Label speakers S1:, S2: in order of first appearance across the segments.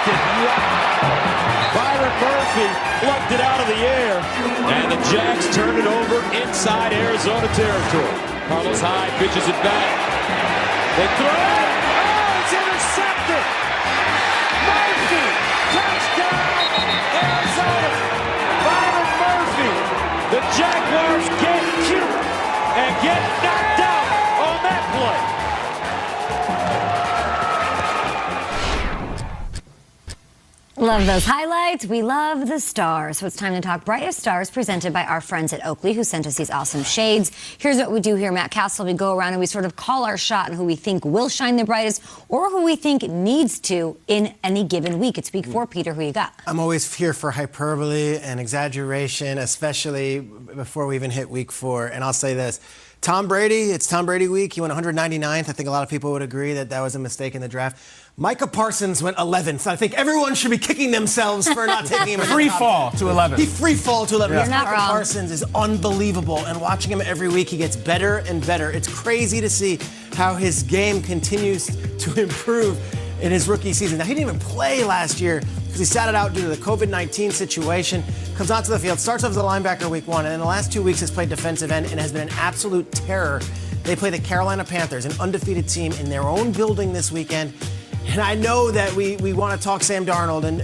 S1: it. Byron Murphy plucked it out of the air, and the Jacks turn it over inside Arizona territory. Carlos Hyde pitches it back. They throw it. Oh, it's intercepted. Murphy, touchdown, Arizona. Byron Murphy. The Jaguars get cute and get knocked out on that play.
S2: Love those highlights. We love the stars. So it's time to talk brightest stars presented by our friends at Oakley who sent us these awesome shades. Here's what we do here, Matt Castle. We go around and we sort of call our shot on who we think will shine the brightest or who we think needs to in any given week. It's week 4, Peter. Who you got?
S3: I'm always here for hyperbole and exaggeration, especially before we even hit week 4. And I'll say this. Tom Brady, it's Tom Brady week. He went 199th. I think a lot of people would agree that that was a mistake in the draft. Micah Parsons went 11th. I think everyone should be kicking themselves for not taking him.
S4: Free fall to 11.
S3: He free fall to 11.
S2: You're not
S3: Micah
S2: wrong.
S3: Parsons is unbelievable, and watching him every week, he gets better and better. It's crazy to see how his game continues to improve in his rookie season. Now, he didn't even play last year because he sat it out due to the COVID-19 situation. Comes onto the field, starts off as a linebacker week 1, and in the last 2 weeks has played defensive end and has been an absolute terror. They play the Carolina Panthers, an undefeated team, in their own building this weekend. And I know that we want to talk Sam Darnold and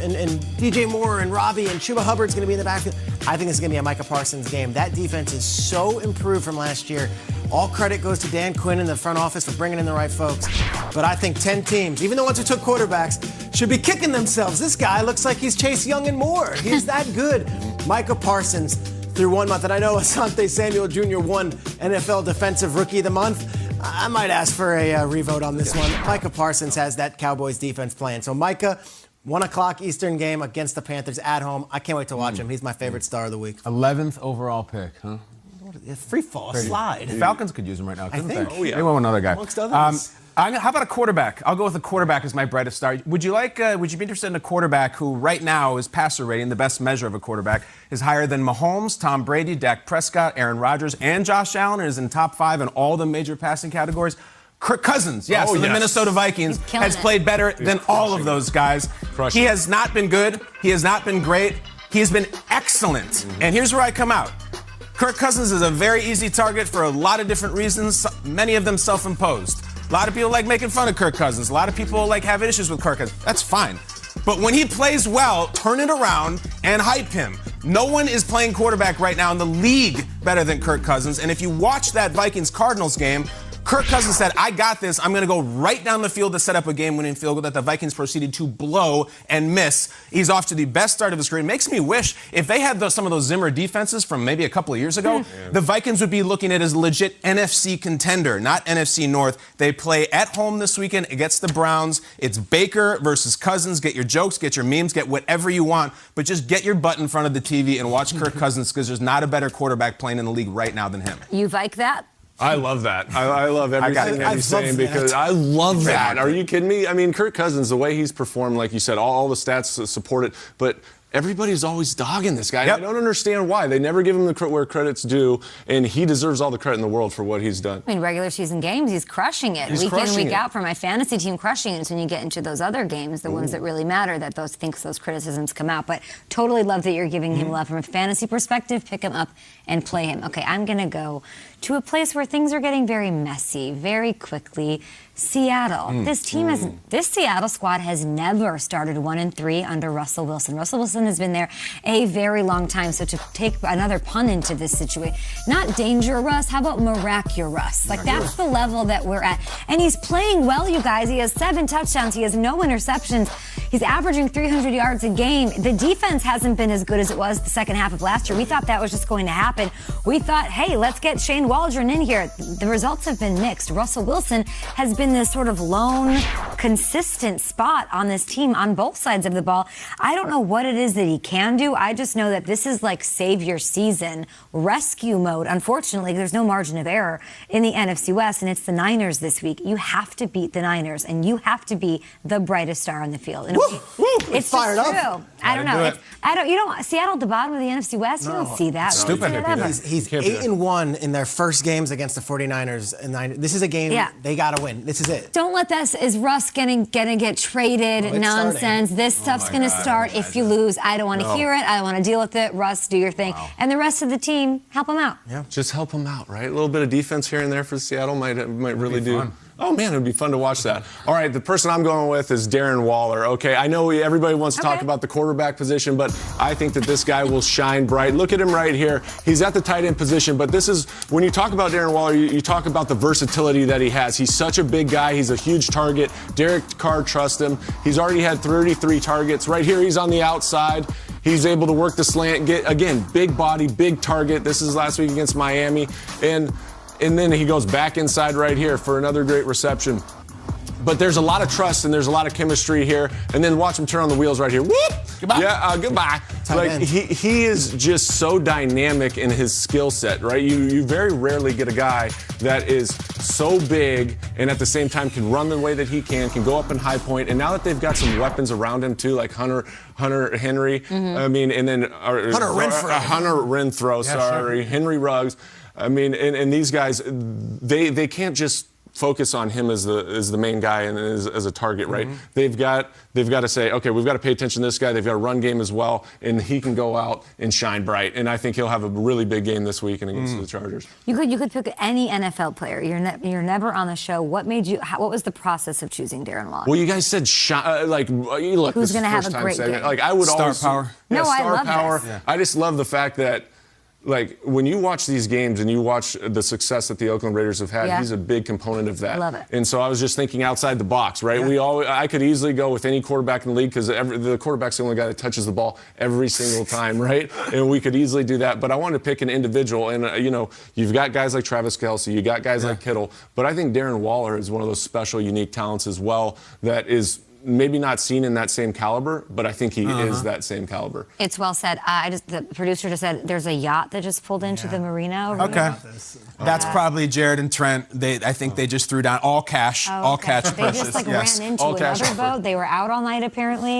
S3: DJ Moore and Robbie and Chuba Hubbard's going to be in the backfield. I think it's going to be a Micah Parsons game. That defense is so improved from last year. All credit goes to Dan Quinn in the front office for bringing in the right folks. But I think 10 teams, even the ones who took quarterbacks, should be kicking themselves. This guy looks like he's Chase Young and more. He's that good. Micah Parsons through 1 month. And I know Asante Samuel Jr. won NFL Defensive Rookie of the Month. I might ask for a revote on this one. Micah Parsons has that Cowboys defense playing. So Micah, 1 o'clock Eastern game against the Panthers at home. I can't wait to watch him. He's my favorite star of the week.
S4: 11th overall pick, huh?
S3: Free fall, slide.
S4: The Falcons could use him right now, couldn't
S3: think.
S4: they?
S3: Oh, yeah.
S4: They want another guy.
S3: Amongst others.
S4: How about a quarterback? I'll go with a quarterback as my brightest star. Would you be interested in a quarterback who right now is passer rating, the best measure of a quarterback, is higher than Mahomes, Tom Brady, Dak Prescott, Aaron Rodgers, and Josh Allen, and is in top 5 in all the major passing categories? Kirk Cousins, the Minnesota Vikings, has played better than all of those guys. He has not been good. He has not been great. He has been excellent. And here's where I come out. Kirk Cousins is a very easy target for a lot of different reasons, many of them self-imposed. A lot of people like making fun of Kirk Cousins. A lot of people like have issues with Kirk Cousins. That's fine. But when he plays well, turn it around and hype him. No one is playing quarterback right now in the league better than Kirk Cousins. And if you watch that Vikings-Cardinals game, Kirk Cousins said, I got this. I'm going to go right down the field to set up a game-winning field goal that the Vikings proceeded to blow and miss. He's off to the best start of his career. It makes me wish if they had some of those Zimmer defenses from maybe a couple of years ago, the Vikings would be looking at as a legit NFC contender, not NFC North. They play at home this weekend against the Browns. It's Baker versus Cousins. Get your jokes, get your memes, get whatever you want, but just get your butt in front of the TV and watch Kirk Cousins because there's not a better quarterback playing in the league right now than him.
S2: You like that?
S5: I love that. I love everything that he's saying because I love that. Are you kidding me? I mean, Kirk Cousins, the way he's performed, like you said, all the stats support it, but everybody's always dogging this guy. I don't understand why. They never give him where credit's due, and he deserves all the credit in the world for what he's done.
S2: I mean, regular season games, he's crushing it. Week in, week out for my fantasy team, crushing it. It's when you get into those other games, the ones that really matter, that those criticisms come out. But totally love that you're giving him love. From a fantasy perspective, pick him up and play him. Okay, I'm going to go to a place where things are getting very messy, very quickly. Seattle. This Seattle squad has never started 1-3 under Russell Wilson. Russell Wilson has been there a very long time. So to take another pun into this situation, not danger Russ, how about miraculous? Like that's the level that we're at. And he's playing well, you guys. He has 7 touchdowns. He has no interceptions. He's averaging 300 yards a game. The defense hasn't been as good as it was the second half of last year. We thought that was just going to happen. We thought, hey, let's get Shane Waldron in here. The results have been mixed. Russell Wilson has been this sort of lone, consistent spot on this team on both sides of the ball. I don't know what it is that he can do. I just know that this is like savior season, rescue mode. Unfortunately, there's no margin of error in the NFC West, and it's the Niners this week. You have to beat the Niners, and you have to be the brightest star on the field. And it's fired just true.
S3: Up.
S2: I don't know. You don't Seattle at the bottom of the NFC West. You don't see that.
S4: Stupid.
S3: He's 8-1 in their first games against the 49ers. And this is a game they got to win. This is it.
S2: Don't let this, is Russ gonna get traded, nonsense. This stuff's gonna start if you lose. I don't want to hear it. I don't want to deal with it. Russ, do your thing. And the rest of the team, help him out.
S5: Yeah, just help him out, right? A little bit of defense here and there for Seattle might really do. Fun. Oh, man, it would be fun to watch that. All right, the person I'm going with is Darren Waller. Okay, I know everybody wants to talk about the quarterback position, but I think that this guy will shine bright. Look at him right here. He's at the tight end position, but this is, when you talk about Darren Waller, you talk about the versatility that he has. He's such a big guy. He's a huge target. Derek Carr trusts him. He's already had 33 targets. Right here, he's on the outside. He's able to work the slant, again, big body, big target. This is last week against Miami. And then he goes back inside right here for another great reception. But there's a lot of trust and there's a lot of chemistry here. And then watch him turn on the wheels right here. Whoop!
S3: Goodbye.
S5: Yeah, goodbye. Like he is just so dynamic in his skill set, right? You very rarely get a guy that is so big and at the same time can run the way that he can go up in high point. And now that they've got some weapons around him too, like Hunter Henry, I mean, and then Hunter Renfrow, sorry, Henry Ruggs. I mean, and these guys, they can't just focus on him as the main guy and as a target, right? They've got to say, okay, we've got to pay attention to this guy. They've got a run game as well, and he can go out and shine bright. And I think he'll have a really big game this week against the Chargers.
S2: You could pick any NFL player. You're never on the show. What was the process of choosing Darren Waller?
S5: Well, you guys said look,
S2: who's going to have a great game?
S5: Like I would
S4: star power.
S2: No,
S5: star
S2: I love
S5: power.
S2: this.
S5: Yeah. I just love the fact that, like, when you watch these games and you watch the success that the Oakland Raiders have had, he's a big component of that.
S2: I love it.
S5: And so I was just thinking outside the box, right? I could easily go with any quarterback in the league because the quarterback's the only guy that touches the ball every single time, right? And we could easily do that. But I wanted to pick an individual. And, you've got guys like Travis Kelce, you got guys like Kittle. But I think Darren Waller is one of those special, unique talents as well that is maybe not seen in that same caliber, but I think he is that same caliber.
S2: It's well said. The producer just said there's a yacht that just pulled into the marina.
S4: Okay. That's probably Jared and Trent. I think they just threw down all cash, all catch
S2: They just ran into another boat. They were out all night apparently.